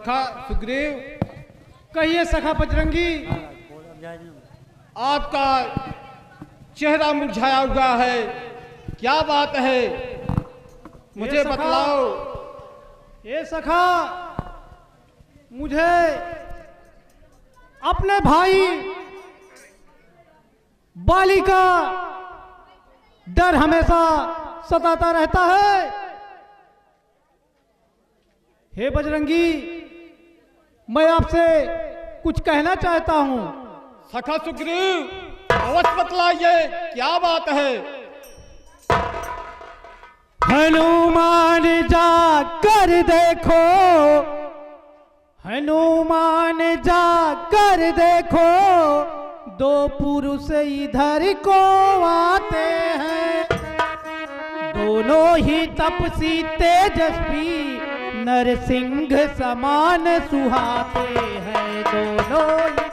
सखा सुग्रीव, कहिए सखा बजरंगी। आपका चेहरा मुरझाया हुआ है, क्या बात है? मुझे बतलाओ। ये सखा, मुझे अपने भाई बाली का डर हमेशा सताता रहता है। हे बजरंगी, मैं आपसे कुछ कहना चाहता हूं। सखा सुग्रीव, अवश्य बतलाइए, क्या बात है? हनुमान जा कर देखो, हनुमान जा कर देखो, दो पुरुष इधर को आते हैं। दोनों ही तपसी तेजस्वी, नरसिंह समान सुहाते हैं दोनों ही।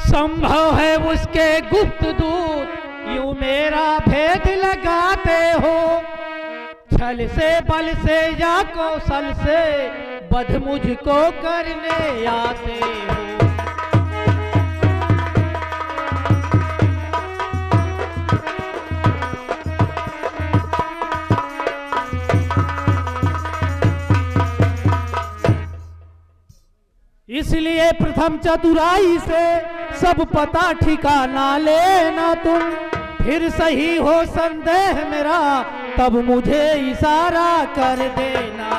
संभव है उसके गुप्त दूत यूं मेरा भेद लगाते हो। छल से बल से या कौशल से बध मुझको करने आते हो। इसलिए प्रथम चतुराई से सब पता ठिकाना लेना तुम। फिर सही हो संदेह मेरा, तब मुझे इशारा कर देना।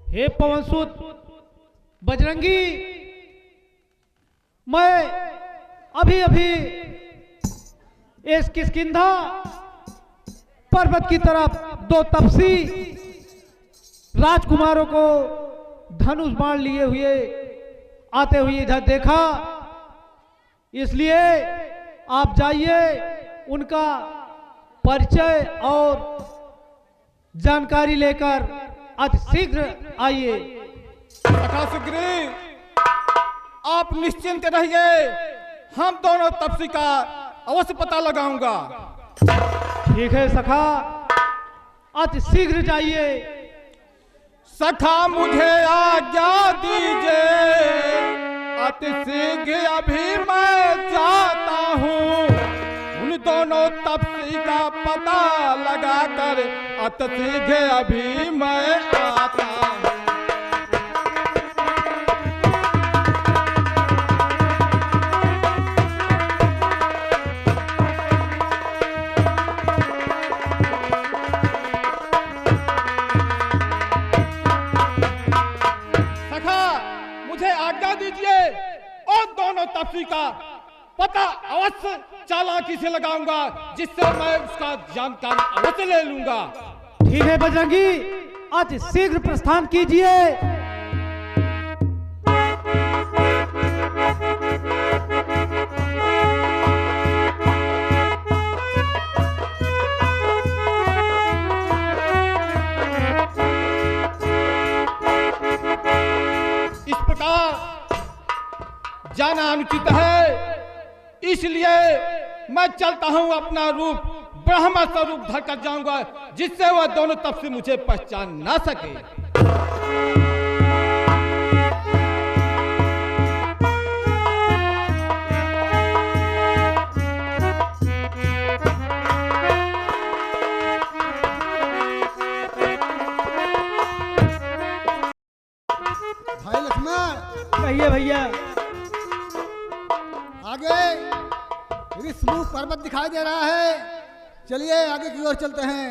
हे पवनसुत बजरंगी, मैं अभी अभी इस किष्किंधा पर्वत की तरफ दो तपसी राजकुमारों को धनुष बाण लिए हुए आते हुए इधर देखा। इसलिए आप जाइए, उनका परिचय और जानकारी लेकर अति शीघ्र आइए। सखा सुग्रीव, आप निश्चिंत रहिए, हम दोनों तपसी का अवश्य पता लगाऊंगा। ठीक है सखा, अति शीघ्र जाइए। सखा मुझे आज्ञा दीजिए, अति शीघ्र अभी मैं जाता हूँ। उन दोनों तपसी का पता लगाकर अति शीघ्र अभी मैं आता हूँ। और दोनों तपसी का पता अवश्य चालाकी से लगाऊंगा, जिससे मैं उसका जानकारी अवश्य ले लूंगा। ठीक है बजरंगी, अति शीघ्र प्रस्थान कीजिए। इस प्रकार जाना अनुचित है, इसलिए मैं चलता हूं, अपना रूप ब्रह्म स्वरूप धर कर जाऊंगा, जिससे वह दोनों तपसी मुझे पहचान ना सके। भाई लक्ष्मण, कहिए भैया। आगे ऋषमुख पर्वत दिखाई दे रहा है, चलिए आगे की ओर चलते हैं।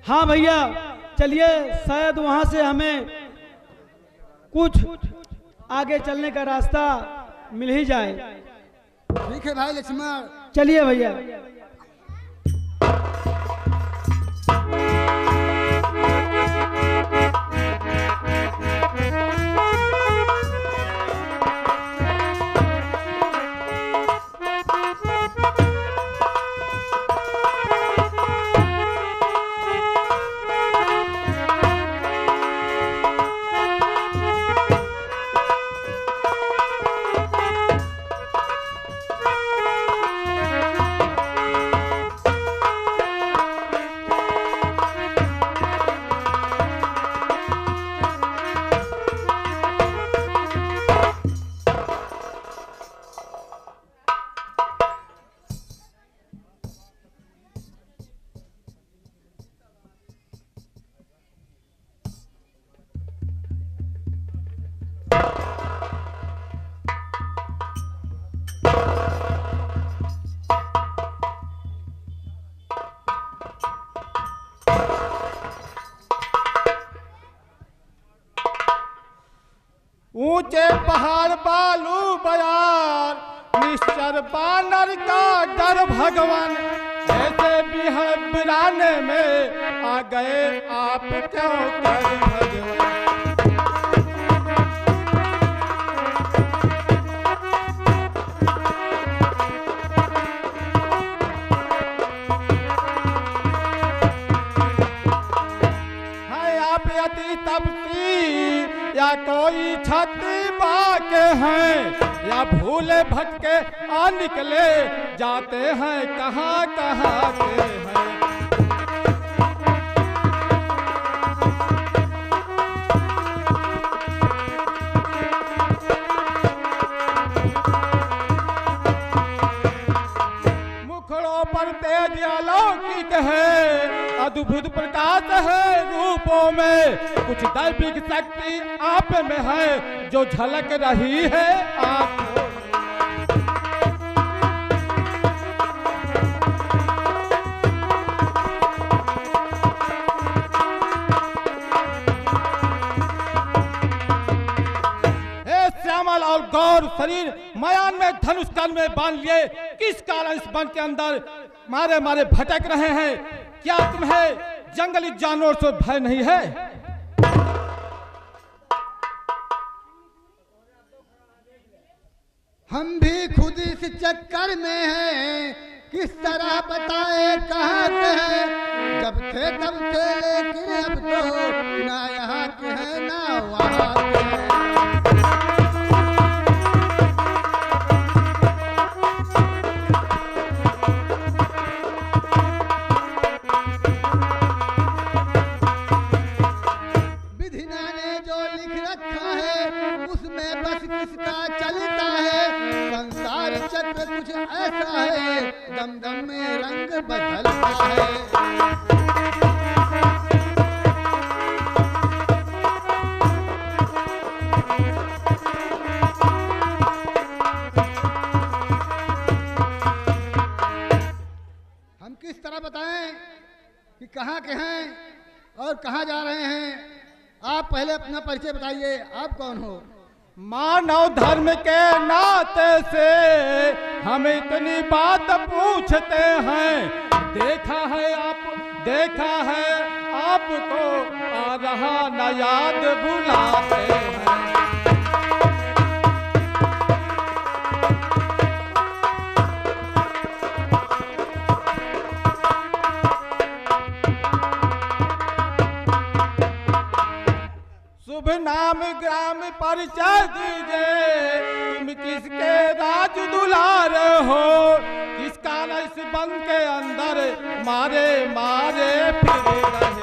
हाँ भैया चलिए, शायद वहां से हमें कुछ आगे चलने का रास्ता मिल ही जाए। ठीक है भाई लक्ष्मण, चलिए भैया। ऊंचे पहाड़ बालू बयार, निश्चर बानर का डर भगवान, ऐसे बिराने में आ गए आप क्यों कर भगवान। है आप यदि तपती या कोई छत्री बाके हैं, या भूले भटके आ निकले जाते हैं कहाँ कहाँ के हैं। मुखड़ों पर तेज अलौकिक है, अद्भुत प्रकाश है रूपों में, कुछ दैविक शक्ति आप में है जो झलक रही है आंखों में। हे श्यामल और गौर शरीर मयान में धनुष कल में बांध लिए, किस कारण इस वन के अंदर मारे मारे भटक रहे हैं? क्या तुम्हें जंगली जानवर से भय नहीं है? हम भी खुद इस चक्कर में हैं, किस तरह बताए कहाँ के हैं। जब थे तब थे लेकिन अब तो ना यहाँ के हैं ना वहाँ के हैं। किसका चलता है संसार चक्र, कुछ ऐसा है दम दम में रंग बदलता है। हम किस तरह बताएं कि कहाँ के हैं और कहाँ जा रहे हैं? आप पहले अपना परिचय बताइए, आप कौन हो? मानव धर्म के नाते से हम इतनी बात पूछते हैं, देखा है आपको आ रहा न याद भुलाते हैं। शुभ नाम ग्राम परिचय दीजिए, तुम किसके राज दुलार हो? किसका इस वन के अंदर मारे मारे फिर रहे?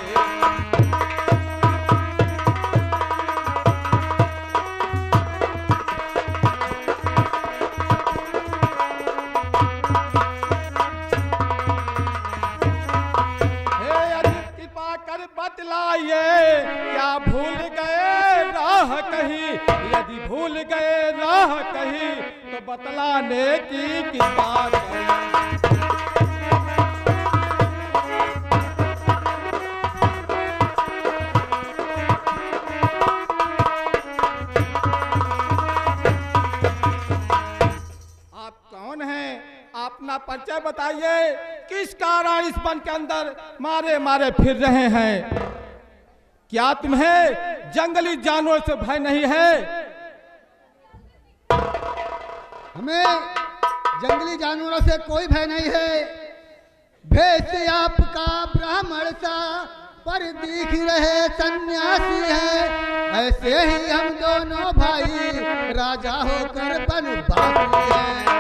बतलाइए क्या भूल गए राह कहीं? यदि भूल गए राह कहीं तो बतलाने की कृपा करें। आप कौन हैं? अपना परिचय बताइए। किस कारण इस वन के अंदर मारे मारे फिर रहे हैं? क्या तुम्हें जंगली जानवर से भय नहीं है? हमें जंगली जानवरों से कोई भय नहीं है। भेष आपका ब्राह्मण सा पर दिख रहे सन्यासी है। ऐसे ही हम दोनों भाई राजा होकर बनवासी हैं।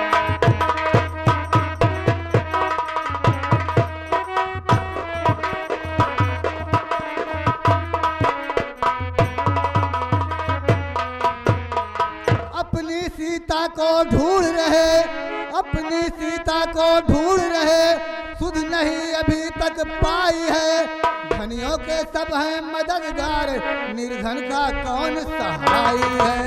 सीता को ढूंढ रहे, अपनी सीता को ढूंढ रहे, सुध नहीं अभी तक पाई है। धनियों के सब हैं मददगार, निर्धन का कौन सहाय है?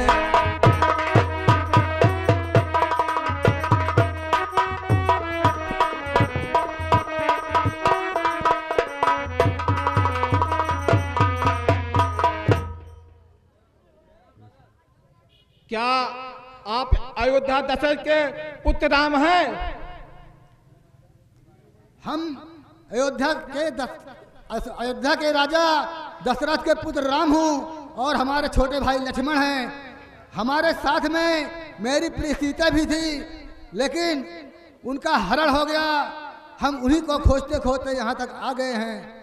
आप अयोध्या दशरथ के पुत्र राम हैं। हम अयोध्या के राजा दशरथ के पुत्र राम हूँ और हमारे छोटे भाई लक्ष्मण हैं। हमारे साथ में मेरी प्रिय सीता भी थी, लेकिन उनका हरण हो गया। हम उन्हीं को खोजते खोजते यहाँ तक आ गए हैं।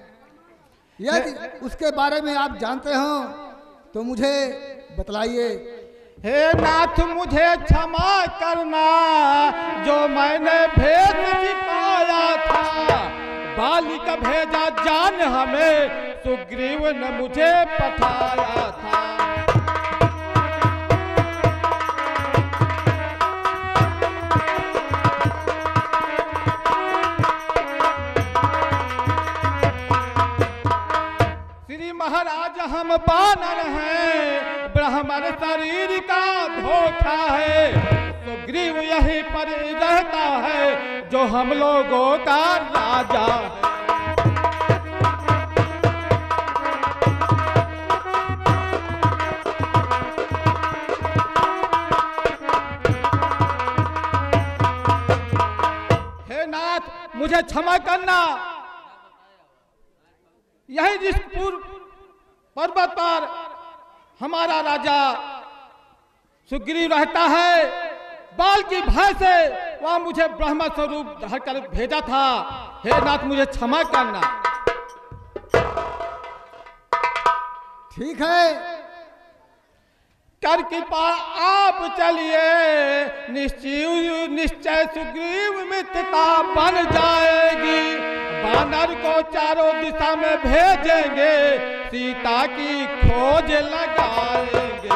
यदि उसके बारे में आप जानते हो तो मुझे बतलाइए। हे नाथ मुझे क्षमा करना, जो मैंने भेद छिपाया था। बाली का भेजा जान हमें, सुग्रीव ने मुझे पठाया था। श्री महाराज हम बानर हैं, ब्राह्मण शरीर का धोखा है। सुग्रीव यहीं पर रहता है, जो हम लोगों का राजा है। हे नाथ मुझे क्षमा करना। यही ऋषिपुर पर्वत पर हमारा राजा सुग्रीव रहता है। बाल की भय से वह मुझे ब्रह्म स्वरूप धरकर भेजा था। हे नाथ मुझे क्षमा करना। ठीक है, कर कृपा आप चलिए, निश्चय सुग्रीव मित्रता बन जाएगी। बानर को चारों दिशा में भेजेंगे, सीता की खोज लगाएंगे।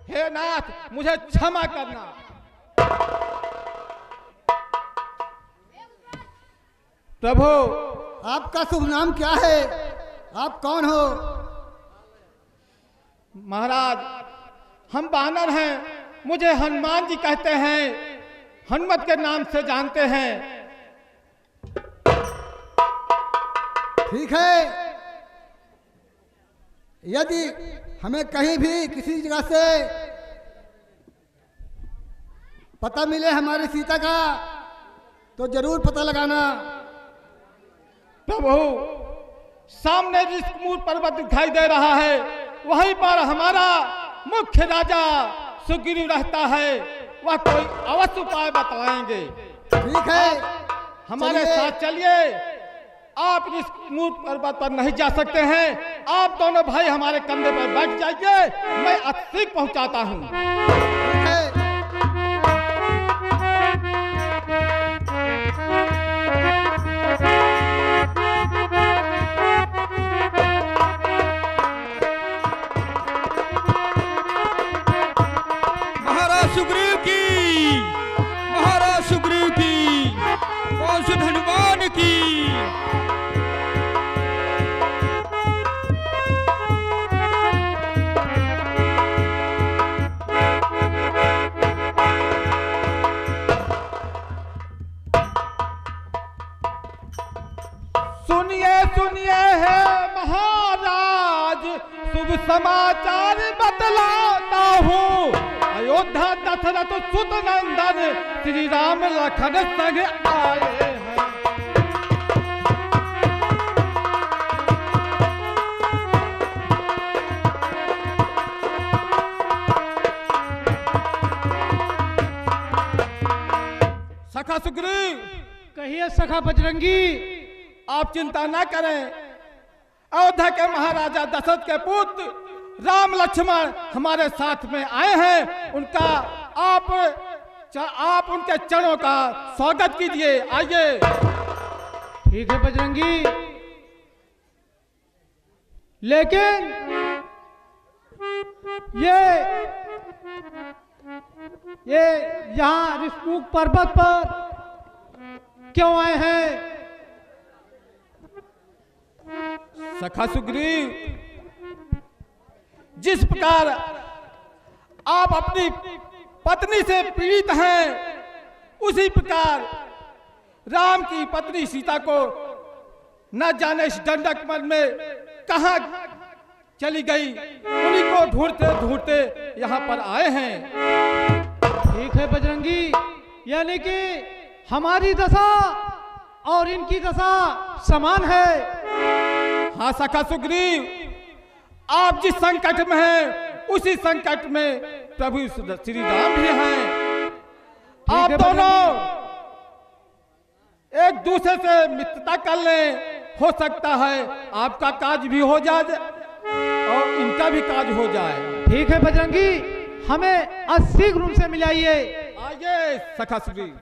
हे नाथ मुझे क्षमा करना। प्रभु आपका शुभ नाम क्या है? आप कौन हो? महाराज हम बानर हैं, मुझे हनुमान जी कहते हैं, हनुमत के नाम से जानते हैं। ठीक है, यदि हमें कहीं भी किसी जगह से पता मिले हमारी सीता का, तो जरूर पता लगाना। प्रभु सामने ऋषिपुर पर्वत दिखाई दे रहा है, वहीं पर हमारा मुख्य राजा सुग्रीव रहता है। वह कोई अवश्य उपाय बताएंगे। ठीक है, हमारे साथ चलिए। आप ऋषिपुर पर्वत पर नहीं जा सकते हैं, आप दोनों भाई हमारे कंधे पर बैठ जाइए, मैं अतिक पहुंचाता हूं। ठीक है। सुग्रीव की, महाराज सुग्रीव की, कौशल हनुमान की। सुनिए सुनिए है महाराज, शुभ समाचार बतलाता हूँ। अयोध्या दशरथ सुत नंदन श्री राम लखन संग आए हैं। सखा सुग्रीव। कहिए सखा बजरंगी। आप चिंता ना करें, अयोध्या के महाराजा दशरथ के पुत्र राम लक्ष्मण हमारे साथ में आए हैं। उनका आप उनके चरणों का स्वागत कीजिए, आइए। ठीक है बजरंगी, लेकिन ये यहाँ ऋषिपुर पर्वत पर क्यों आए हैं? सखा सुग्रीव, जिस प्रकार आप अपनी पत्नी से पीड़ित हैं, उसी प्रकार राम की पत्नी सीता को न जाने इस दंडक वन में कहां चली गई, उन्हीं को ढूंढते ढूंढते यहाँ पर आए हैं। ठीक है बजरंगी, यानी कि हमारी दशा और इनकी दशा समान है। हाँ सखा सुग्रीव, आप जिस संकट में हैं उसी संकट में प्रभु श्री राम भी हैं। आप दोनों एक दूसरे से मित्रता कर लें, हो सकता है आपका काज भी हो जाए और इनका भी काज हो जाए। ठीक है बजरंगी, हमें शीघ्र उनसे मिलाइए। आइए सखा सुग्रीव।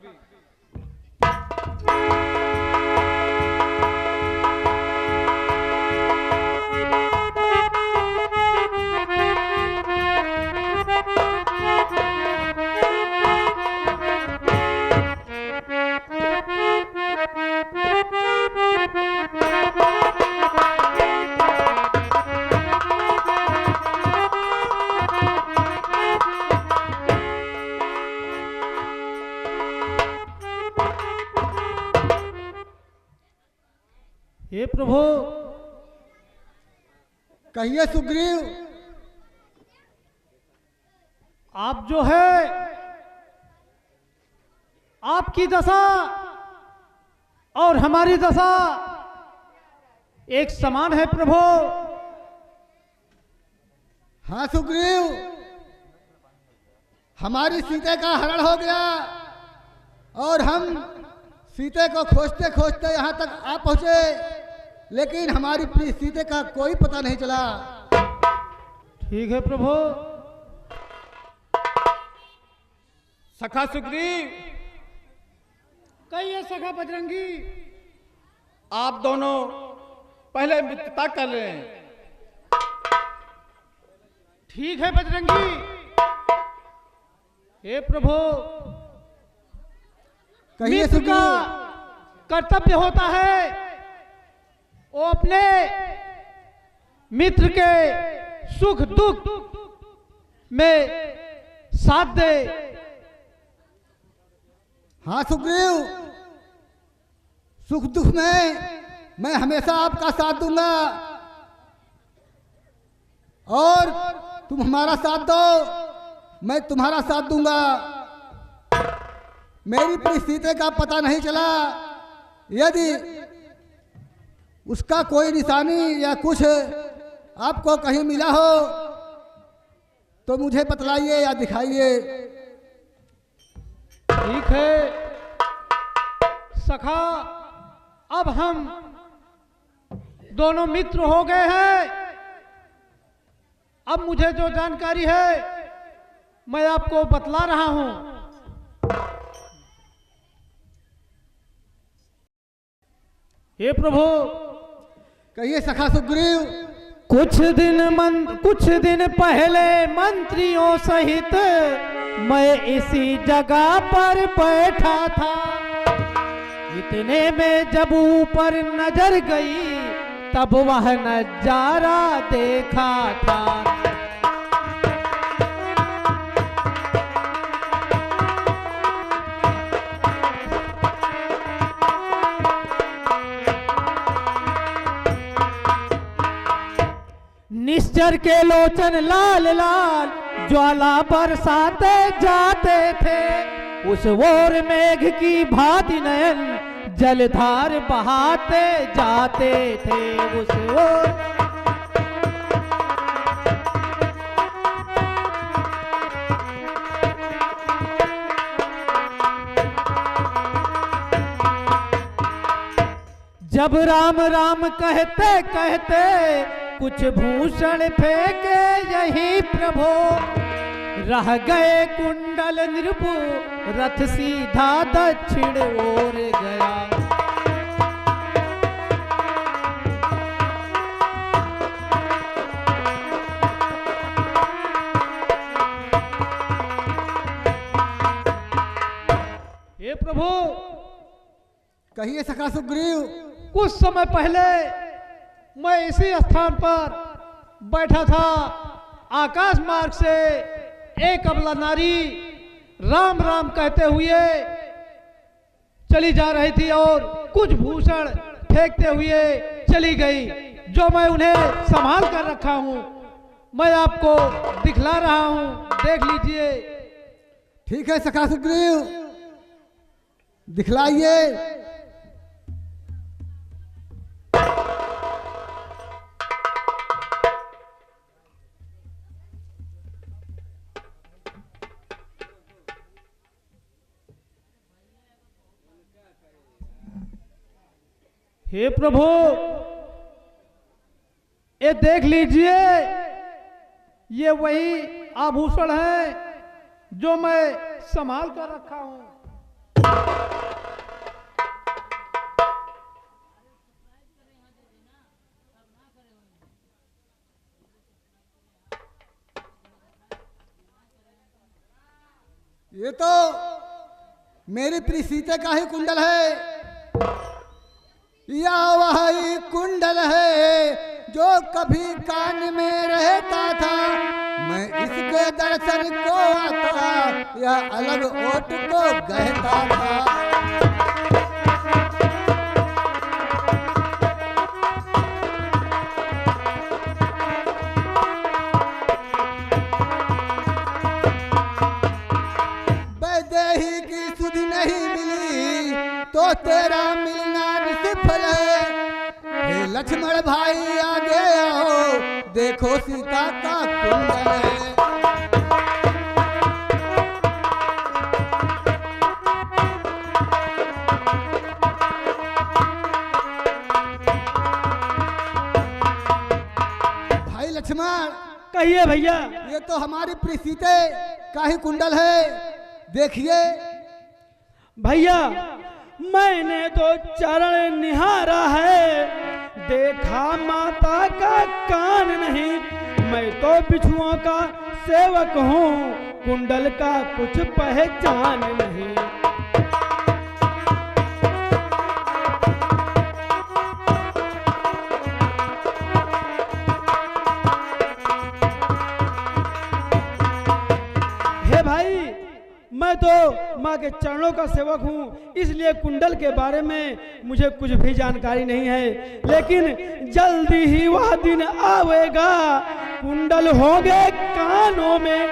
हे प्रभु, कहिए सुग्रीव। आप जो है, आपकी दशा और हमारी दशा एक समान है प्रभु। हाँ सुग्रीव, हमारी सीता का हरण हो गया और हम सीते को खोजते खोजते यहाँ तक आ पहुंचे, लेकिन हमारी प्रिय सीते का कोई पता नहीं चला। ठीक है प्रभु। सखा सुग्रीव, कहिए सखा बजरंगी। आप दोनों पहले मित्रता कर लें। ठीक है बजरंगी। हे प्रभु, कहिए मित्र का सुग्रीव। कर्तव्य होता है वो अपने मित्र के सुख दुख में साथ दे। हाँ सुग्रीव, सुख दुख में मैं हमेशा आपका साथ दूंगा और तुम हमारा साथ दो, मैं तुम्हारा साथ दूंगा। मेरी प्रिय सीते का पता नहीं चला, यदि उसका कोई निशानी या कुछ आपको कहीं मिला हो तो मुझे बतलाइए या दिखाइए। ठीक है सखा, अब हम दोनों मित्र हो गए हैं। अब मुझे जो जानकारी है मैं आपको बतला रहा हूं। हे प्रभु, कहिए सखा सुग्रीव। कुछ दिन पहले मंत्रियों सहित मैं इसी जगह पर बैठा था। इतने में जब ऊपर नजर गई तब वह नजारा देखा था। निश्चर के लोचन लाल लाल ज्वाला बरसाते जाते थे। उस ओर मेघ की भांति नयन जलधार बहाते जाते थे। उस ओर जब राम राम कहते कहते कुछ भूषण फेंके यही प्रभु, रह गए कुंडल निर्भु रथ सीधा दक्षिण ओर गया। हे प्रभु, कहिए सखा सुग्रीव। कुछ समय पहले मैं इसी स्थान पर बैठा था। आकाश मार्ग से एक अबला नारी राम राम कहते हुए चली जा रही थी और कुछ भूषण फेंकते हुए चली गई, जो मैं उन्हें संभाल कर रखा हूँ। मैं आपको दिखला रहा हूँ, देख लीजिए। ठीक है सखा सुग्रीव, दिखलाइए। हे प्रभु, ये देख लीजिए, ये वही आभूषण है जो मैं संभाल कर रखा हूं। ये तो मेरी प्रिय सीता का ही कुंडल है, या वही कुंडल है जो कभी कान में रहता था। मैं इसके दर्शन को आता या अलग ओट को गहता था। वैदेही की सुध नहीं मिली तो तेरा मिलना निष्फल है। हे लक्ष्मण भाई आगे आओ, देखो सीता का कुंडल है। भाई लक्ष्मण, कहिए भैया। ये तो हमारी प्रिय सीता का ही कुंडल है, देखिए। भैया, मैंने तो चरण निहारा है, देखा माता का कान नहीं। मैं तो बिछुओं का सेवक हूँ, कुंडल का कुछ पहचान नहीं। हे भाई, मैं तो माँ के चरणों का सेवक हूँ, इसलिए कुंडल के बारे में मुझे कुछ भी जानकारी नहीं है। लेकिन जल्दी ही वह दिन आवेगा, कुंडल होंगे कानों में।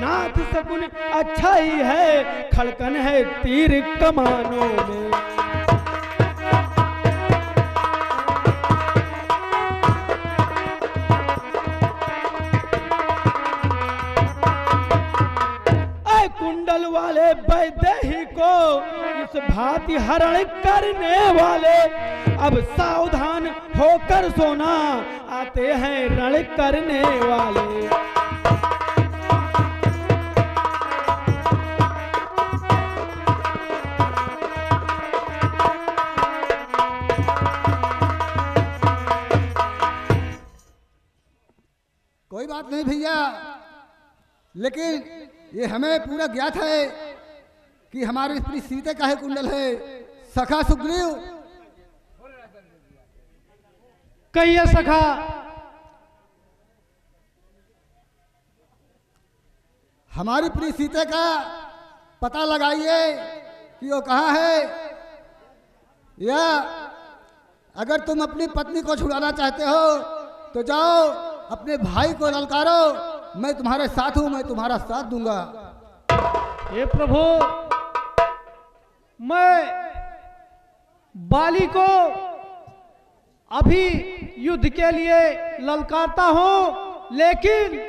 नाथ शकुन अच्छा ही है, खड़कन है तीर कमानों में। कुंडल वाले वैदेही को इस भांति हरण करने वाले, अब सावधान होकर सोना, आते हैं रण करने वाले। कोई बात नहीं भैया, लेकिन ये हमें पूरा ज्ञात है कि हमारे प्रिय सीता का ही कुंडल है। सखा सुग्रीव, कहिए सखा। हमारी प्रिय सीता का पता लगाइए कि वो कहाँ है, या अगर तुम अपनी पत्नी को छुड़ाना चाहते हो तो जाओ अपने भाई को ललकारो, मैं तुम्हारे साथ हूं, मैं तुम्हारा साथ दूंगा। हे प्रभु, मैं बाली को अभी युद्ध के लिए ललकारता हूं, लेकिन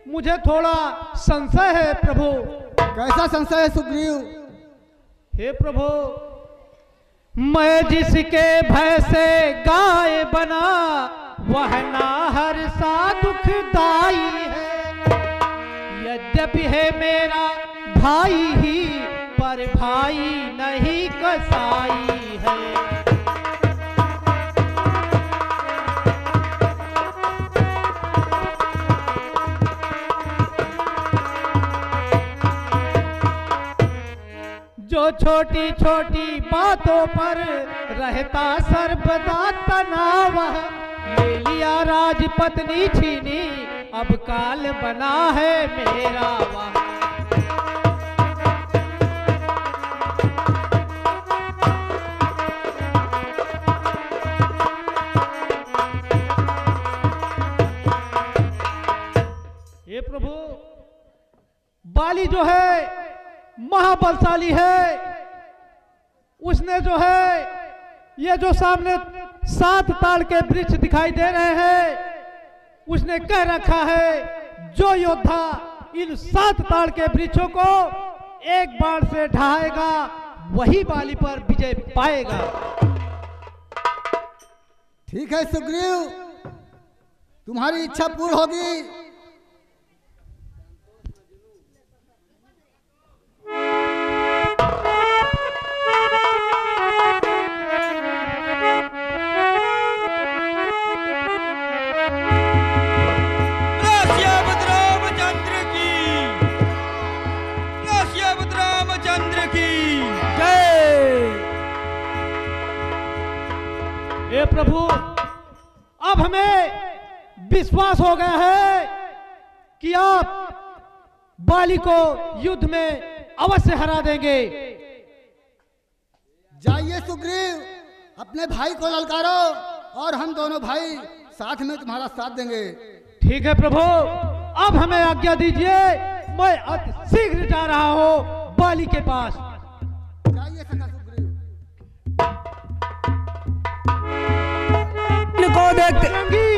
मुझे थोड़ा संशय है प्रभु। कैसा संशय है सुग्रीव? हे प्रभु, मैं जिसके भय से गाय बना, वह नाहर सा दुखदाई है। यद्यपि है मेरा भाई ही, पर भाई नहीं कसाई है। जो छोटी छोटी बातों पर रहता सर्वदा तनाव, ले लिया राजपत्नी छीनी, अब काल बना है मेरा वह। हे प्रभु, बाली जो है महाबलशाली है। उसने जो है ये जो सामने 7 ताड़ के वृक्ष दिखाई दे रहे हैं, उसने कह रखा है जो योद्धा इन 7 ताड़ के वृक्षों को एक बाण से ढाएगा वही बाली पर विजय पाएगा। ठीक है सुग्रीव, तुम्हारी इच्छा पूर्ण होगी। श्यामत रामचंद्र की, श्यामत रामचंद्र की जय। हे प्रभु, अब हमें विश्वास हो गया है कि आप बाली को युद्ध में अवश्य हरा देंगे। जाइए सुग्रीव, अपने भाई को ललकारो और हम दोनों भाई साथ में तुम्हारा साथ देंगे। ठीक है प्रभु, अब हमें आज्ञा दीजिए, मैं अति शीघ्र जा रहा हूं बाली के पास। जाइए सखा सुग्रीव। को देखते रंगी,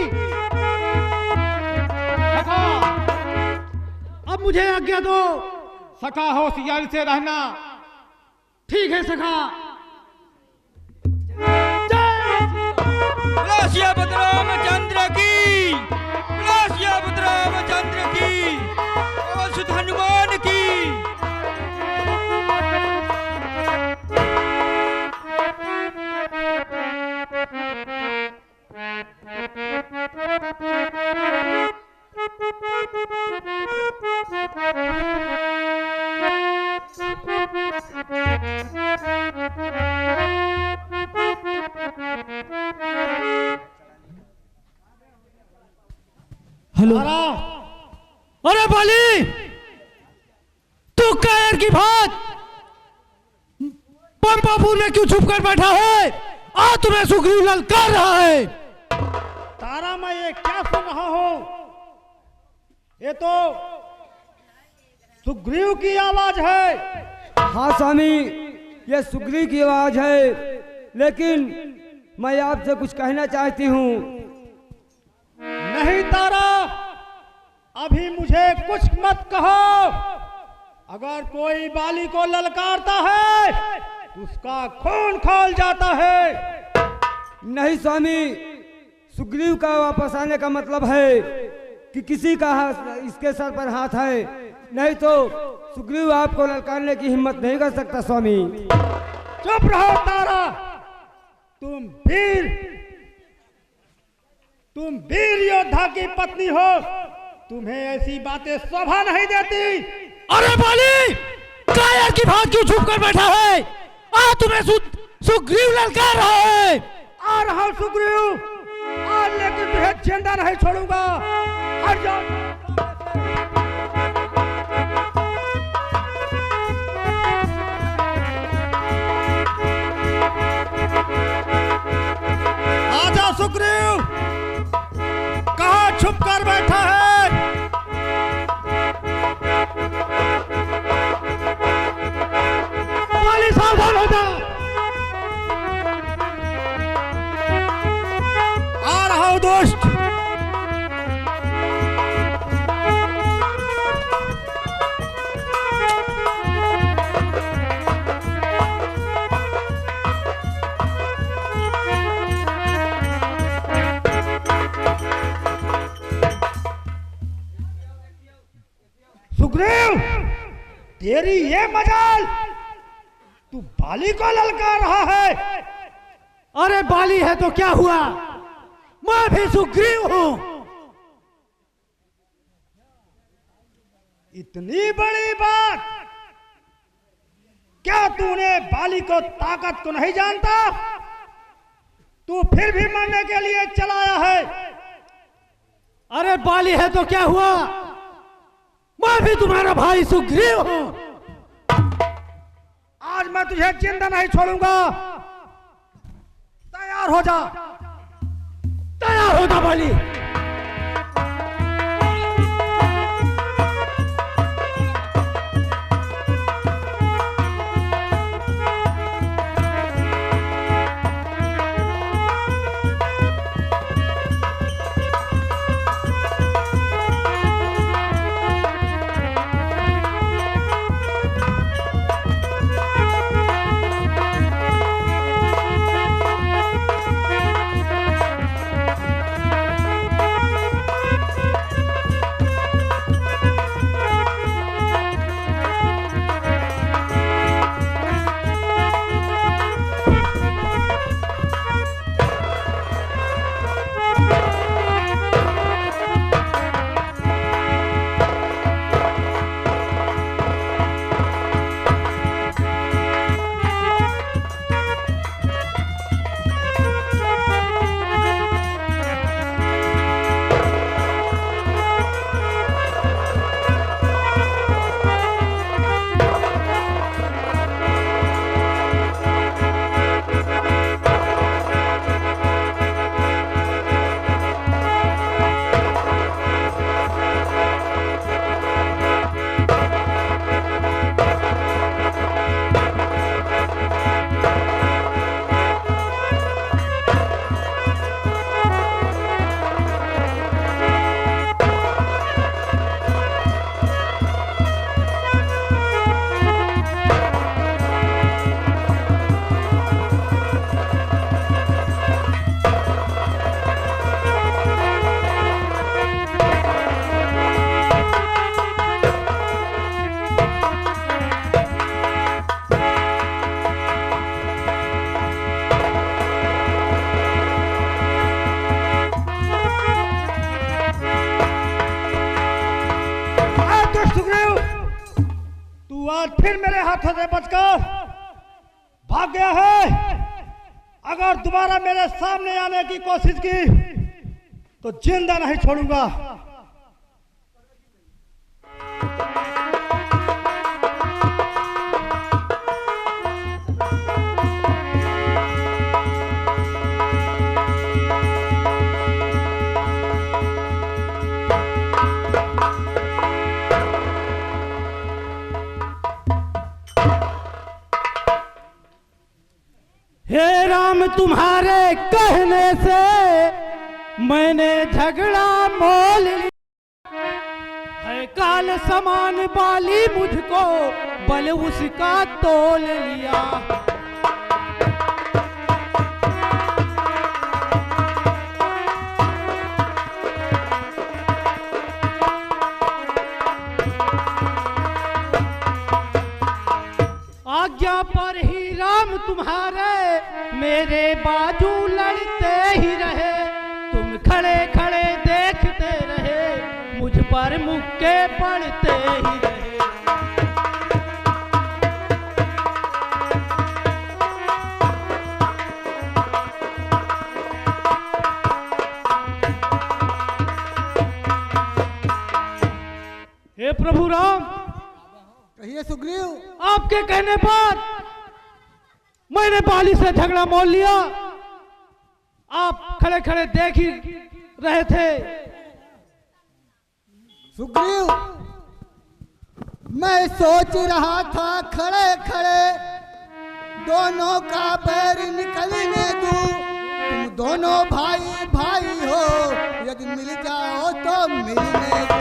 सखा, अब मुझे आज्ञा दो। सखा होशियारी से रहना। ठीक है सखा। श्यामत रामचंद्र की, श्यामत रामचंद्र की, अच्युत हनुमान की। हेलो। अरे बाली, तू कायर की भात पंपापुर में क्यों छुप कर बैठा है? आ तुम्हें सुग्रीव ललकार रहा है। तारा, मैं ये क्या सुन रहा हूं? ये तो सुग्रीव की आवाज है। हाँ स्वामी, ये सुग्रीव की आवाज है, लेकिन मैं आपसे कुछ कहना चाहती हूँ। नहीं तारा, अभी मुझे कुछ मत कहो। अगर कोई बाली को ललकारता है तो उसका खून खौल जाता है। नहीं स्वामी, सुग्रीव का वापस आने का मतलब है कि किसी का इसके सर पर हाथ है, नहीं तो सुग्रीव आपको ललकारने की हिम्मत नहीं कर सकता स्वामी। चुप रहो तारा, तुम वीर योद्धा की पत्नी हो, तुम्हें ऐसी बातें शोभा नहीं देती। अरे बाली, कायर की भात क्यों छुप कर बैठा है? आ तुम्हें सुग्रीव ललकार रहा है। आ रहा हूं सुग्रीव, आज लेकिन तुझे जिंदा नहीं छोड़ूंगा। हट जा। आजा सुग्रीव, कहाँ छुप कर बैठा है? बाली, सावधान हो जा। आ रहा हूं दोस्त। सुग्रीव, तेरी ये मजाल, तू बाली को ललकार रहा है। अरे बाली है तो क्या हुआ, मैं भी सुग्रीव हूं। इतनी बड़ी बात, क्या तूने बाली को ताकत को नहीं जानता? तू फिर भी मरने के लिए चलाया है। अरे बाली है तो क्या हुआ, मैं भी तुम्हारा भाई सुग्रीव हूं। आज मैं तुझे जिंदा नहीं छोड़ूंगा। तैयार हो जा, तैयार हो जा बाली। बाद फिर मेरे हाथों से बचकर भाग गया है। अगर दोबारा मेरे सामने आने की कोशिश की तो जिंदा नहीं छोड़ूंगा। हे राम तुम्हारे कहने से मैंने झगड़ा मोल लिया है, काल समान बाली मुझको बल उसका तोल लिया। आज्ञा पर ही राम तुम्हारे मेरे बाजू लड़ते ही रहे, तुम खड़े खड़े देखते रहे, मुझ पर मुक्के पड़ते ही रहे। हे प्रभु राम, कहिए सुग्रीव। आपके कहने पर मैंने बाली से झगड़ा मोल लिया। आप खड़े खड़े देख ही रहे थे। सुग्रीव, मैं सोच रहा था खड़े खड़े दोनों का बैर निकलने दूं। तुम दोनों भाई भाई हो, यदि मिल जाओ तो मिलने दूं।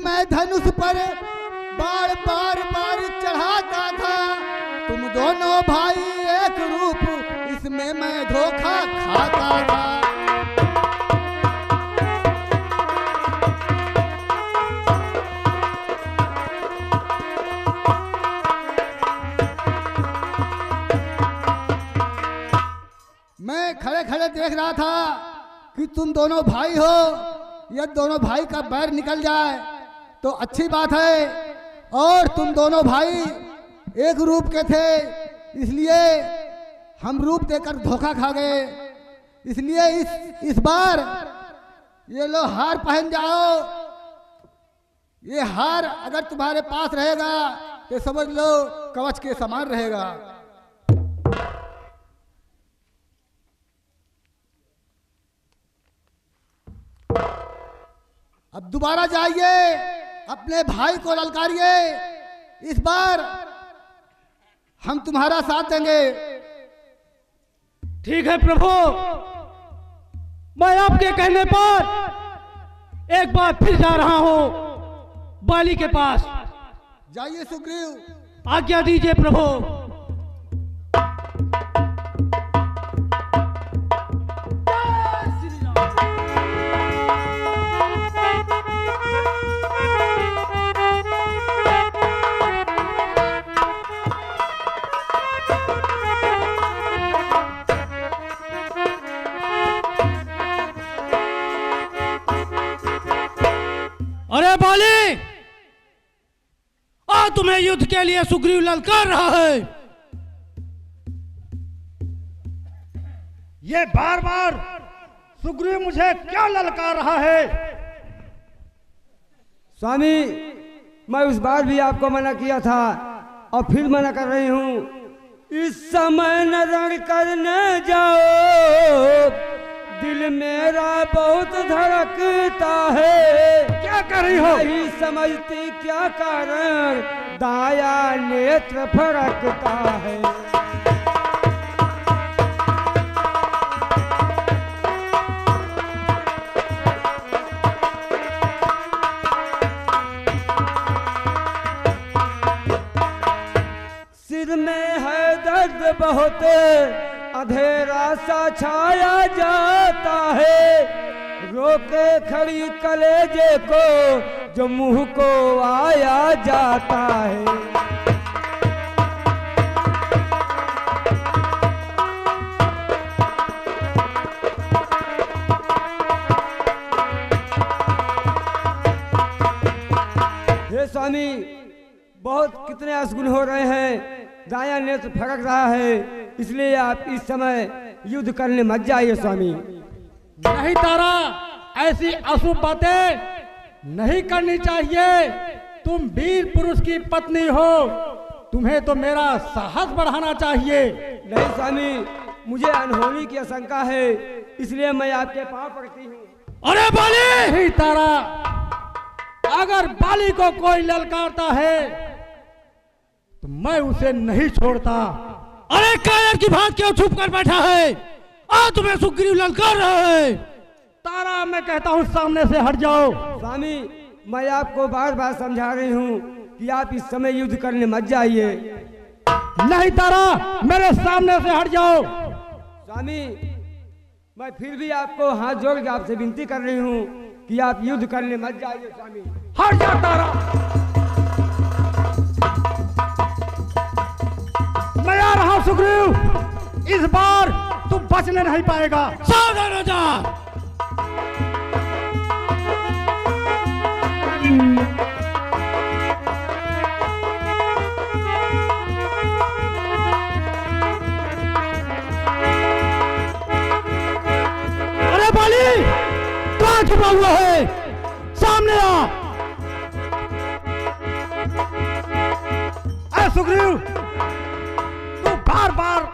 मैं धनुष पर बार बार बार चढ़ाता था, तुम दोनों भाई एक रूप, इसमें मैं धोखा खाता था। मैं खड़े खड़े देख रहा था कि तुम दोनों भाई हो, यदि दोनों भाई का बैर निकल जाए तो अच्छी बात है। और तुम दोनों भाई एक रूप के थे, इसलिए हम रूप देकर धोखा खा गए। इसलिए इस बार ये लो हार पहन जाओ। ये हार अगर तुम्हारे पास रहेगा तो समझ लो कवच के समान रहेगा। अब दोबारा जाइए, अपने भाई को ललकारिए। इस बार हम तुम्हारा साथ देंगे। ठीक है प्रभु, मैं आपके कहने पर एक बार फिर जा रहा हूं बाली के पास। जाइए सुग्रीव। आज्ञा दीजिए प्रभु। अरे बाली, आ तुम्हें युद्ध के लिए सुग्रीव ललकार रहा है। ये बार बार सुग्रीव मुझे क्या ललकार रहा है? स्वामी, मैं उस बार भी आपको मना किया था और फिर मना कर रही हूं। इस समय न रण करने जाओ, दिल मेरा बहुत धड़कता है। क्या कर रही हो? नहीं समझती क्या कारण, दाया नेत्र फरकता है। सिर में है दर्द बहुत, अंधेरा सा छाया जाता है। रोके खड़ी कलेजे को जो मुंह को आया जाता है। हे स्वामी, बहुत कितने अशगुन हो रहे हैं, दाया नेत्र फड़क रहा है, इसलिए आप इस समय युद्ध करने मत जाइए स्वामी। नहीं तारा, ऐसी अशुभ बातें नहीं करनी चाहिए। तुम वीर पुरुष की पत्नी हो, तुम्हें तो मेरा साहस बढ़ाना चाहिए। नहीं स्वामी, मुझे अनहोनी की आशंका है, इसलिए मैं आपके पांव पड़ती हूँ। अरे बाली! नहीं तारा, अगर बाली को कोई ललकारता है तो मैं उसे नहीं छोड़ता। अरे कायर की बात क्यों छुप कर बैठा है? आज तुम्हें सुग्रीव ललकार रहा है। तारा, मैं कहता हूँ सामने से हट जाओ। स्वामी, मैं आपको बार बार समझा रही हूँ कि आप इस समय युद्ध करने मत जाइए। नहीं तारा, मेरे सामने से हट जाओ। स्वामी, मैं फिर भी आपको हाथ जोड़ के आपसे विनती कर रही हूँ कि आप युद्ध करने मत जाइए। स्वामी, हट जा तारा। मैं आ रहा हूं सुग्रीव, इस बार तू बचने नहीं पाएगा। सावधान हो जा। अरे बाली, कहां छुपा हुआ है? सामने आ। अरे सुग्रीव, तू बार बार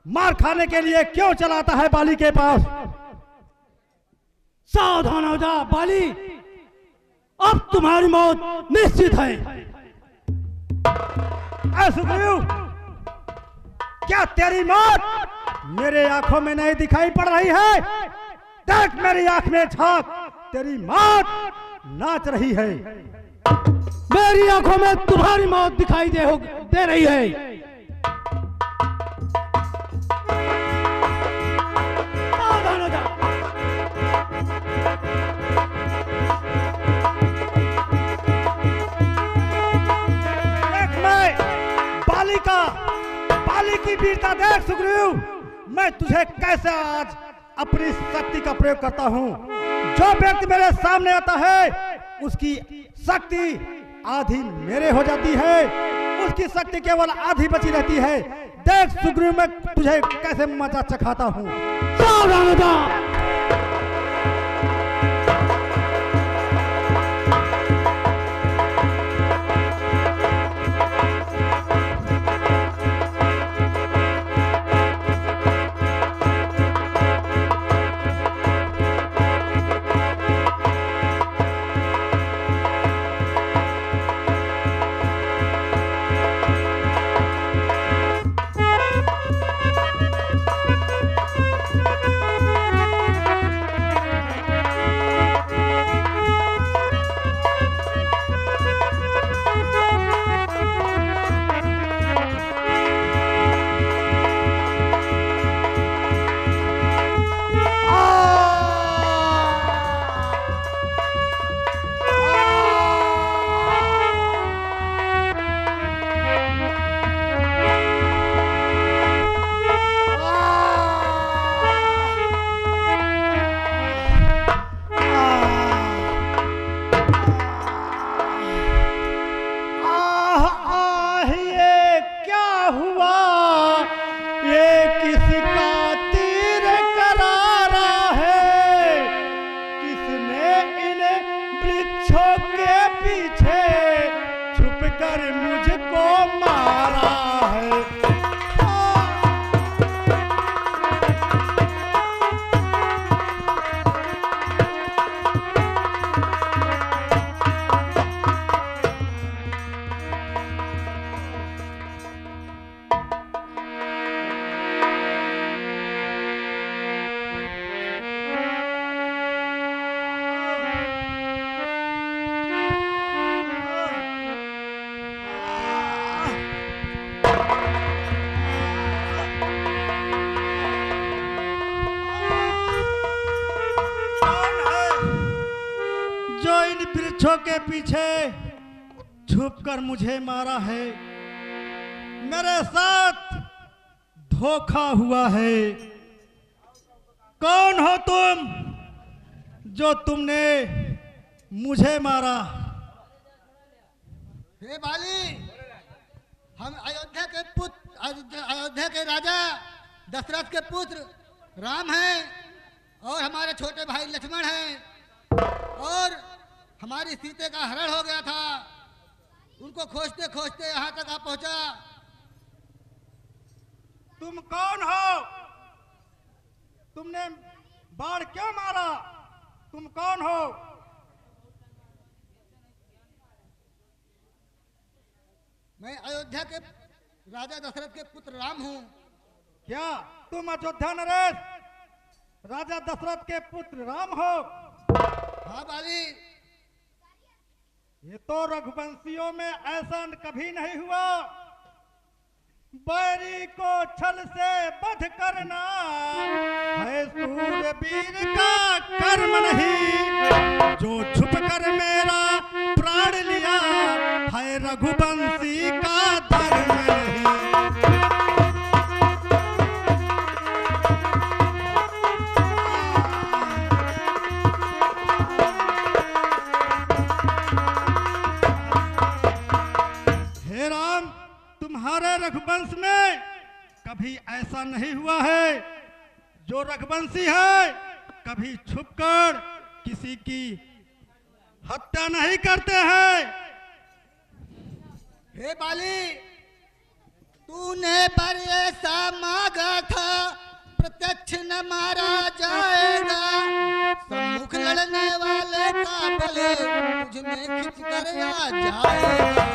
मार खाने के लिए क्यों चलाता है बाली के पास? सावधान हो जा बाली, अब तुम्हारी मौत निश्चित है। अरे सुग्रीव, क्या तेरी मौत मेरे आंखों में नहीं दिखाई पड़ रही है? देख मेरी आंख में झांक, तेरी मौत नाच रही है। मेरी आंखों में तुम्हारी मौत दिखाई दे रही है। सावधान हो जा। देख मैं बाली की वीरता देख सुग्रीव, मैं तुझे कैसे आज अपनी शक्ति का प्रयोग करता हूं। जो व्यक्ति मेरे सामने आता है उसकी शक्ति आधी मेरे हो जाती है, उसकी शक्ति केवल आधी बची रहती है। देख सुग्रीव, मैं तुझे कैसे मजा चखाता हूं। सावधान हो जा। वृक्षों के पीछे छुपकर मुझे मारा है, मेरे साथ धोखा हुआ है। कौन हो तुम जो तुमने मुझे मारा? हे बाली, हम अयोध्या के पुत्र, अयोध्या के राजा दशरथ के पुत्र राम हैं और हमारे छोटे भाई लक्ष्मण हैं, और हमारी सीते का हरण हो गया था। उनको खोजते खोजते यहाँ तक आ पहुंचा। तुम कौन हो? तुमने बाण क्यों मारा? तुम कौन हो? मैं अयोध्या के राजा दशरथ के पुत्र राम हूँ। क्या तुम अयोध्या नरेश राजा दशरथ के पुत्र राम हो? हाँ बाली, ये तो रघुवंशियों में ऐसा कभी नहीं हुआ। बैरी को छल से वध करना है सूरवीर का कर्म नहीं, जो छुप कर मेरा प्राण लिया है रघुवंशी का धर्म नहीं। हे राम, तुम्हारे रघुवंश में कभी ऐसा नहीं हुआ है। जो रघुवंशी है कभी छुपकर किसी की हत्या नहीं करते हैं। हे बाली, तूने पर ऐसा मांगा था, प्रत्यक्ष न मारा जाएगा। सम्मुख लड़ने वाले का बल तुझ में खिंच कर आ जाएगा।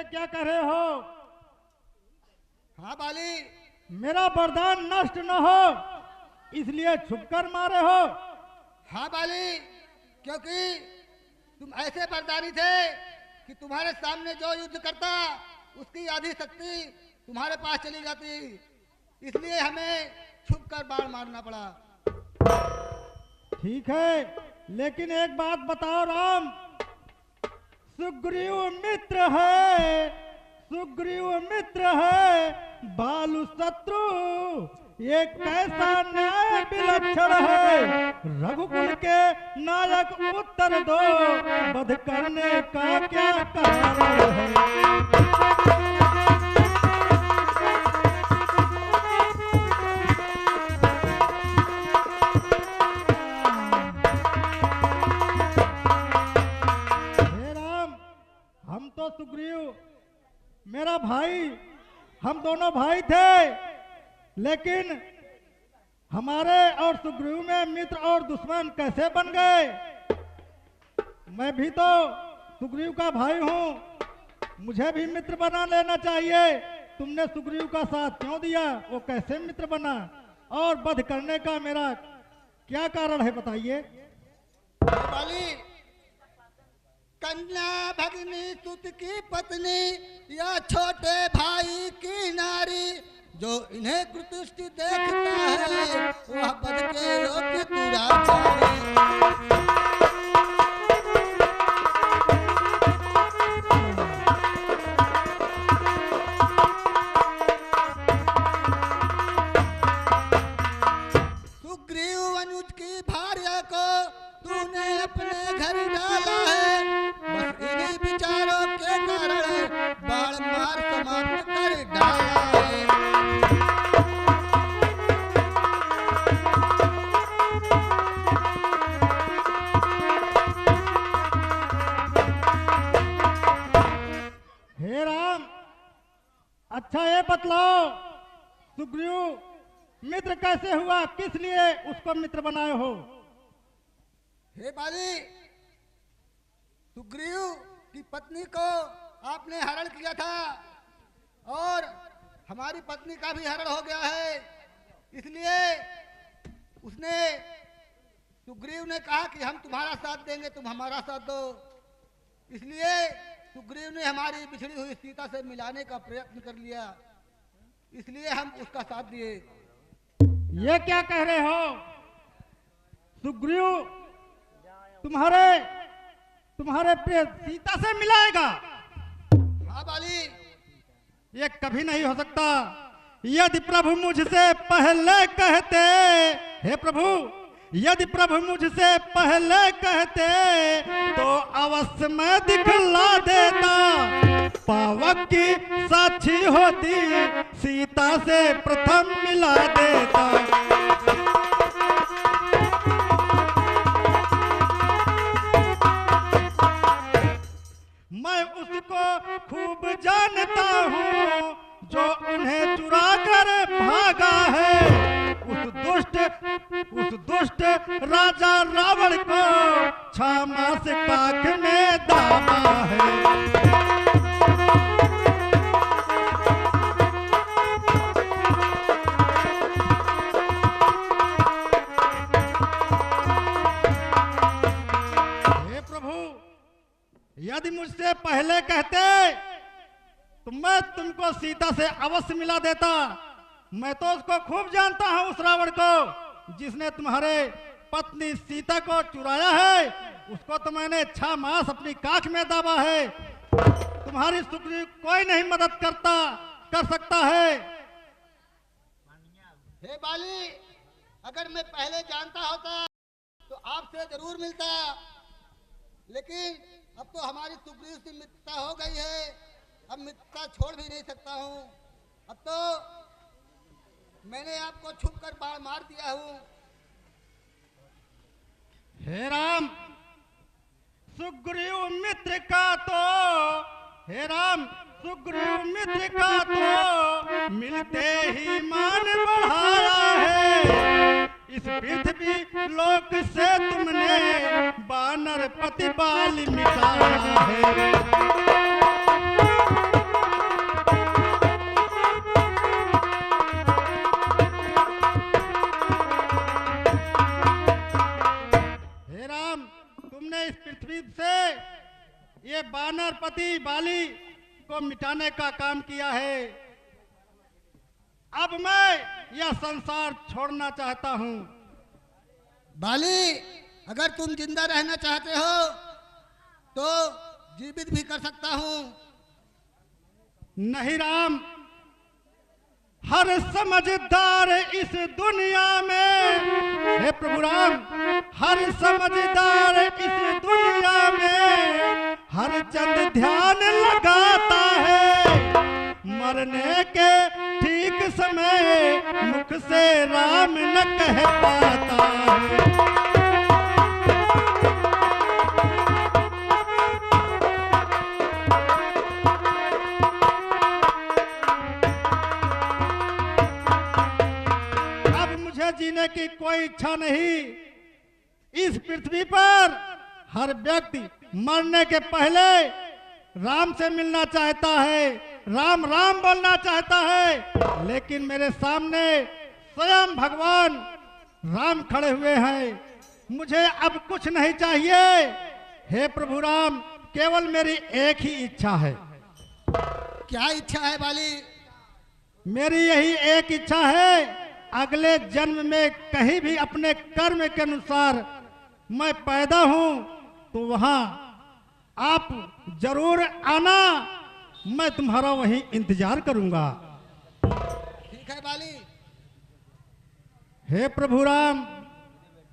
क्या कर रहे हो? हाँ बाली, मेरा वरदान नष्ट न हो इसलिए छुपकर मारे हो। हाँ बाली, क्योंकि तुम ऐसे वरदानी थे कि तुम्हारे सामने जो युद्ध करता उसकी आधी शक्ति तुम्हारे पास चली जाती, इसलिए हमें छुपकर बाण मारना पड़ा। ठीक है, लेकिन एक बात बताओ राम, सुग्रीव मित्र है, सुग्रीव मित्र है, बालु शत्रु, ये कैसा न्याय विलक्षण है। रघुकुल के नायक उत्तर दो, वध करने का क्या कारण है। तो सुग्रीव मेरा भाई, हम दोनों भाई थे, लेकिन हमारे और सुग्रीव में मित्र और दुश्मन कैसे बन गए? मैं भी तो सुग्रीव का भाई हूँ, मुझे भी मित्र बना लेना चाहिए। तुमने सुग्रीव का साथ क्यों दिया? वो कैसे मित्र बना? और वध करने का मेरा क्या कारण है बताइए। कन्या भगिनी सुत की पत्नी या छोटे भाई की नारी, जो इन्हें कृतुष्टि देखता है वह पद के योग्य दुराचारी। सुग्रीव अनुज की भार्या को तूने अपने घर डाला है, बस इन्हीं विचारों के कारण बाण मार समाप्त कर डाला है। हे राम, अच्छा ये बतलाओ, सुग्रीव मित्र कैसे हुआ? किस लिए उसको मित्र बनाए हो? हे बाली, सुग्रीव की पत्नी को आपने हरण किया था और हमारी पत्नी का भी हरण हो गया है, इसलिए उसने सुग्रीव ने कहा कि हम तुम्हारा साथ देंगे, तुम हमारा साथ दो। इसलिए सुग्रीव ने हमारी बिछड़ी हुई सीता से मिलाने का प्रयत्न कर लिया, इसलिए हम उसका साथ दिए। ये क्या कह रहे हो सुग्रीव तुम्हारे प्रिय सीता से मिलाएगा? हाँ बाली, ये कभी नहीं हो सकता। यदि प्रभु मुझसे पहले कहते, हे प्रभु, यदि प्रभु मुझसे पहले कहते तो अवश्य मैं दिखला देता। पावक की साक्षी होती सीता से प्रथम मिला देता। मैं उसको खूब जानता हूँ जो उन्हें चुरा कर भागा है। उस दुष्ट राजा रावण को 6 मास काख में दाबा है। हे प्रभु, यदि मुझसे पहले कहते तो मैं तुमको सीता से अवश्य मिला देता। मैं तो उसको खूब जानता हूं, उस रावण को जिसने तुम्हारे पत्नी सीता को चुराया है। उसको तो मैंने 6 मास अपनी काख में दाबा है। तुम्हारी सुग्रीव कोई नहीं मदद कर सकता है। हे बाली, अगर मैं पहले जानता होता तो आपसे जरूर मिलता, लेकिन अब तो हमारी सुग्रीव से मित्रता हो गई है, अब मित्रता छोड़ भी नहीं सकता हूँ। अब तो मैंने आपको छुप कर बाण मार दिया हूँ। हे राम, सुग्रीव मित्र का तो, हे राम, सुग्रीव मित्र का तो मिलते ही मान बढ़ाया है। इस पृथ्वी लोक से तुमने बानर पति बाल मिटाया है। इस पृथ्वी से ये बानरपति बाली को मिटाने का काम किया है। अब मैं यह संसार छोड़ना चाहता हूं। बाली, अगर तुम जिंदा रहना चाहते हो तो जीवित भी कर सकता हूं। नहीं राम, हर समझदार इस दुनिया में, हे प्रभु राम, हर समझदार इस दुनिया में हर चंद ध्यान लगाता है। मरने के ठीक समय मुख से राम न कह पाता है। जीने की कोई इच्छा नहीं। इस पृथ्वी पर हर व्यक्ति मरने के पहले राम से मिलना चाहता है, राम राम बोलना चाहता है, लेकिन मेरे सामने स्वयं भगवान राम खड़े हुए हैं। मुझे अब कुछ नहीं चाहिए। हे प्रभु राम, केवल मेरी एक ही इच्छा है। क्या इच्छा है बाली? मेरी यही एक इच्छा है, अगले जन्म में कहीं भी अपने कर्म के अनुसार मैं पैदा हूं तो वहां आप जरूर आना। मैं तुम्हारा वहीं इंतजार करूंगा। ठीक है बाली। हे प्रभु राम,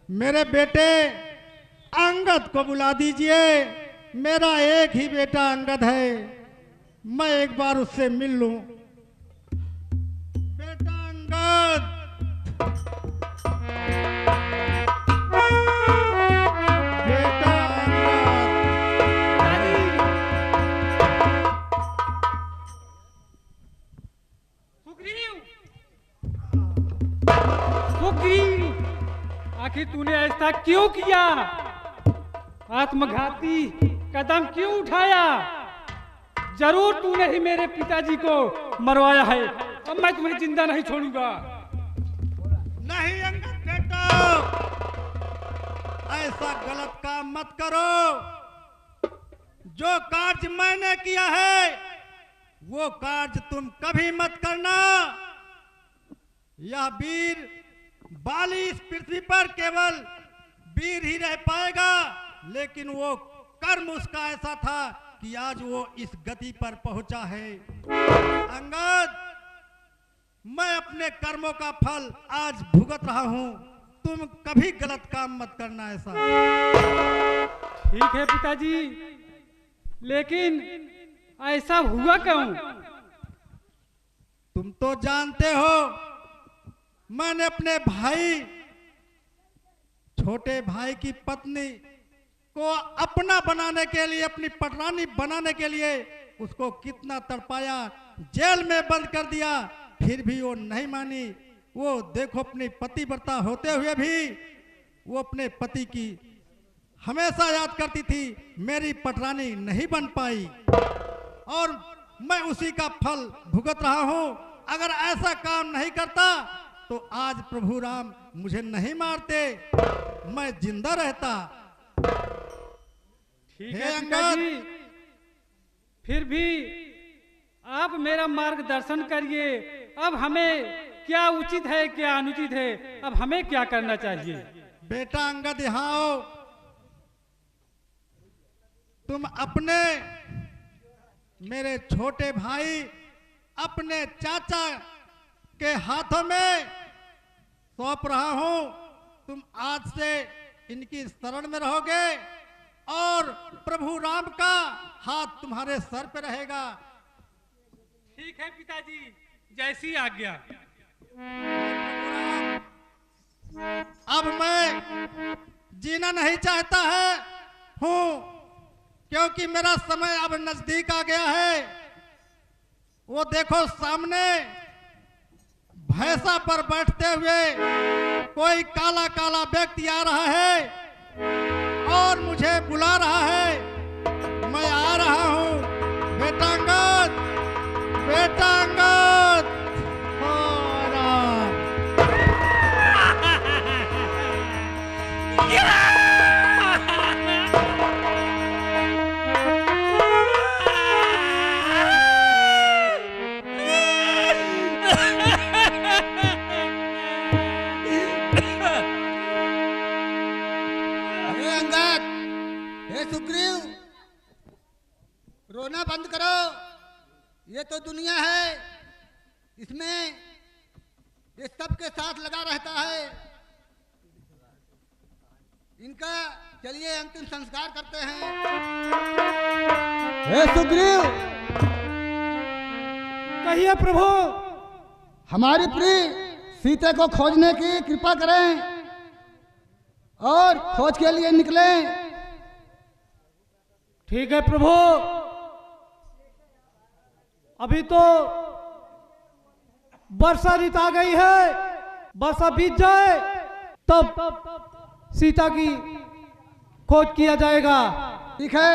मेरे बेटे अंगद को बुला दीजिए। मेरा एक ही बेटा अंगद है, मैं एक बार उससे मिल लूं। बेटा अंगद, बेटा सुग्रीव, आखिर तूने ऐसा क्यों किया? आत्मघाती कदम क्यों उठाया? जरूर तूने ही मेरे पिताजी को मरवाया है। अब मैं तुम्हें जिंदा नहीं छोड़ूंगा। नहीं अंगद बेटा, ऐसा गलत काम मत करो। जो कार्य मैंने किया है वो कार्य तुम कभी मत करना। यह वीर बाली इस पृथ्वी पर केवल वीर ही रह पाएगा, लेकिन वो कर्म उसका ऐसा था कि आज वो इस गति पर पहुंचा है। अंगद, मैं अपने कर्मों का फल आज भुगत रहा हूं, तुम कभी गलत काम मत करना ऐसा। ठीक है पिताजी, लेकिन ऐसा हुआ क्यों? तुम तो जानते हो मैंने अपने भाई, छोटे भाई की पत्नी को अपना बनाने के लिए, अपनी पटरानी बनाने के लिए उसको कितना तड़पाया, जेल में बंद कर दिया, फिर भी वो नहीं मानी। वो देखो अपनी पतिव्रता होते हुए भी वो अपने पति की हमेशा याद करती थी, मेरी पटरानी नहीं बन पाई और मैं उसी का फल भुगत रहा हूं। अगर ऐसा काम नहीं करता तो आज प्रभु राम मुझे नहीं मारते, मैं जिंदा रहता। ठीक हे है अंगद, पिताजी, फिर भी आप मेरा मार्गदर्शन करिए। अब हमें क्या उचित है, क्या अनुचित है, अब हमें क्या करना चाहिए? बेटा अंगद यहाँ आओ। तुम अपने, मेरे छोटे भाई अपने चाचा के हाथों में सौंप रहा हूं। तुम आज से इनकी शरण में रहोगे और प्रभु राम का हाथ तुम्हारे सर पे रहेगा। ठीक है पिताजी, जैसी आज्ञा। अब मैं जीना नहीं चाहता हूं, क्योंकि मेरा समय अब नजदीक आ गया है। वो देखो सामने भैंसा पर बैठते हुए कोई काला काला व्यक्ति आ रहा है और मुझे बुला रहा है। मैं आ रहा हूं। बेटा अंगद, बेटा अंगद। हो राम। हे अंगद, हे सुग्रीव, रोना बंद करो। ये तो दुनिया है, इसमें ये सबके साथ लगा रहता है। इनका चलिए अंतिम संस्कार करते हैं। हे सुग्रीव, कहिए प्रभु। हमारी प्रिय सीता को खोजने की कृपा करें और खोज के लिए निकलें। ठीक है प्रभु, अभी तो वर्षा ऋतु आ गई है, वर्षा बीत जाए तब सीता की खोज किया जाएगा। ठीक है,